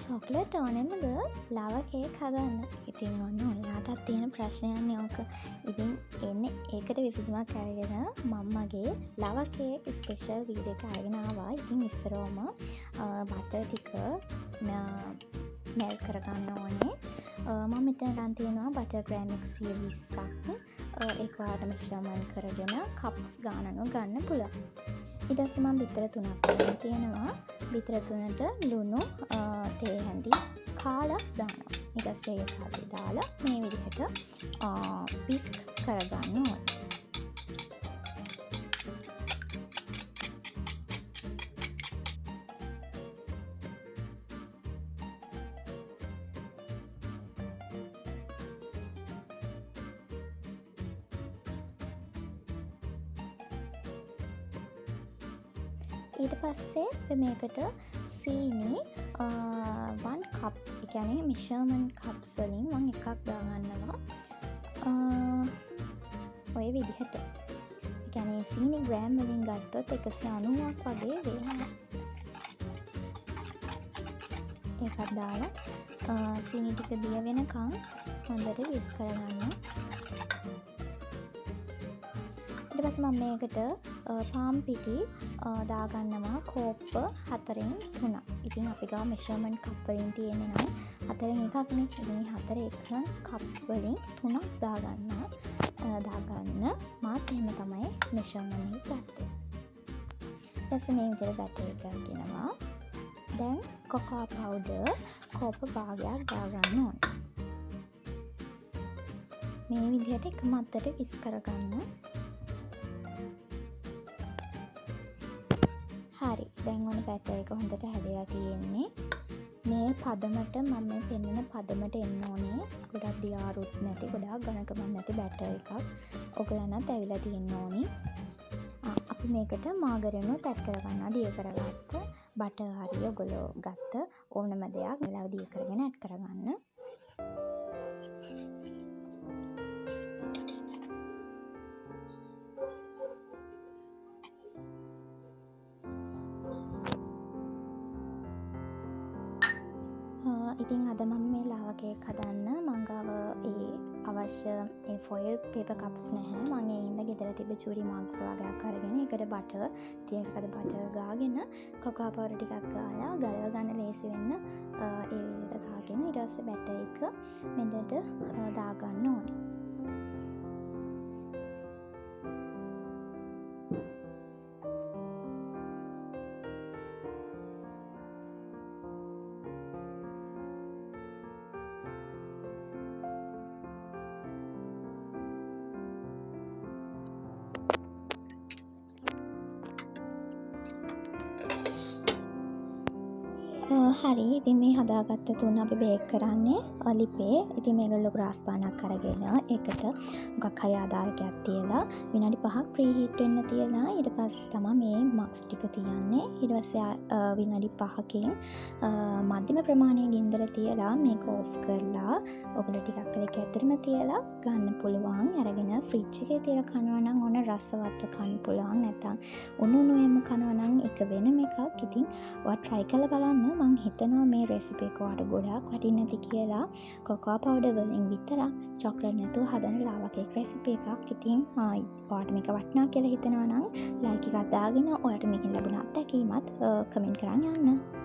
Chocolate ඕනෙමද ලව cake හදන්න. ඉතින් ඔන්න ඔයාටත් තියෙන ප්‍රශ්නයන්නේ ඕක. ඉතින් එන්නේ ඒකට විසඳුමක් අරගෙන මම්මගේ ලව කේක් ස්පෙෂල් වීඩියෝ එක අරගෙන ආවා. ඉතින් ඉස්සරවම බටර් ටික මෙල්ට් කරගන්න ඕනේ. මම මෙතන ගන්න තියෙනවා බටර් ග්‍රෑම් 120ක්. ඒක ඔයාලට මෙෂර්මන්ට් කරගෙන කප්ස් ගානනු ගන්න පුළුවන්. ඊට පස්සේ මම බිත්තර 3ක් ගන්න තියෙනවා. බිත්තර 3ට ලුණු තේ හැඳි කාලා දානවා. ඊට පස්සේ ඒක හරි දාලා මේ විදිහට විස්ක් කරගන්න ඕනේ. ඊට පස්සේ මේකට සීනි 1 කප්, ඒ කියන්නේ මෙෂර්මන්ට් කප්ස් වලින් මම එකක් දාගන්නවා. ඔය විදිහට. ඒ කියන්නේ සීනි ග්‍රෑම් වලින් ගත්තොත් 190ක් වගේ වෙනවා. ඒකත් දාලා සීනි ටික දිය වෙනකන් හොඳට විස්ක් කරගන්න. ඊට පස්සේ මම මේකට පාම් පිටි දාගන්නවා කෝප්ප 4න් 3. ඉතින් අපි ගාව මෙෂර්මන්ට් කප් වලින් තියෙන්නේ නම් 4න් එකක් නේ. ඉතින් 4 එක කප් වලින් 3ක් දාගන්න. මාත් එහෙම තමයි මෙෂර්මන්ට් එක ගත්තේ. ඊට පස්සේ මේ විදිහට බැටර් එක ගන්නවා. දැන් කොකෝ පවුඩර් කෝප්ප භාගයක් දාගන්න ඕනේ. මේ විදිහට එක මත්තට විස් කරගන්න. හරි, දැන් ඔන්න බැටර් එක හොඳට හැදලා තියෙන්නේ. මේ පදමට මම මේ පෙන්නන පදමට එන්න ඕනේ. ගොඩක් දියාරුත් නැති, ගොඩක් ඝනකමක් නැති බැටර් එකක්. ඔයගලන්ට ඇවිල්ලා තියෙන්න ඕනි. අපි මේකට මාගරිනුත් ඇඩ් කරගන්නවා. දිය කරගත්ත බටර් හරි ඔයගොල්ලෝ ගත්ත ඕනම දෙයක් මෙලව දිය කරගෙන ඇඩ් කරගන්න. ඉතින් අද මම මේ ලාවා කේක් හදන්න මං ගාව ඒ අවශ්‍ය ඒ ෆොයිල් පේපර් කප්ස් නැහැ. මම ඒ ඉඳ ගෙදර තිබ්බ චූරි මග්ස් වගේක් අරගෙන ඒකට බටර් තියකට බටර් ගාගෙන කොකෝ පවුඩර් ටිකක් ගාලා ගලව ගන්න ලේසි වෙන්න ඒ විදිහට ගාගෙන ඊට පස්සේ බැටර් එක මෙතනට දාගන්න ඕනේ. හරි, ඉතින් මේ හදාගත්ත තුන අපි බේක් කරන්නේ ලිපේ. ඉතින් මේක ලොකු රාස් පානක් අරගෙන ඒකට මොකක් හරි ආධාරකයක් තියලා විනාඩි 5ක් ප්‍රී හීට් වෙන්න තියලා ඊට පස්සේ තමයි මේ මග්ස් ටික තියන්නේ. ඊට පස්සේ විනාඩි 5කින් මධ්‍යම ප්‍රමාණයේ ගින්දර තියලා මේක ඕෆ් කරලා ඔයගොල්ලෝ ටිකක් ඒක ඇතුළෙම තියලා ගන්න පුළුවන්. අරගෙන ෆ්‍රිජ් එකේ තියලා කනවා නම් ඕන රසවත් කන්න පුළුවන්. නැත්නම් උණු කනවා නම් ඒක වෙනම එකක්. ඉතින් ඔයා try කරලා බලන්න. මං හිතනවා මේ රෙසිපි එක ඔයාලට ගොඩාක් වටින්නේ නැති කියලා. කොකෝ පවුඩර් වලින් විතරක් චොක්ලට් නැතුව හදන ලාවා කේක් රෙසිපි එකක්. ඉතින් ඔයාලට මේක වටිනවා කියලා හිතනවා නම් ලයික් එකක් දාගෙන ඔයාලට මේකෙන් ලැබුණ අත්දැකීමත් කමෙන්ට් කරන්න යන්න.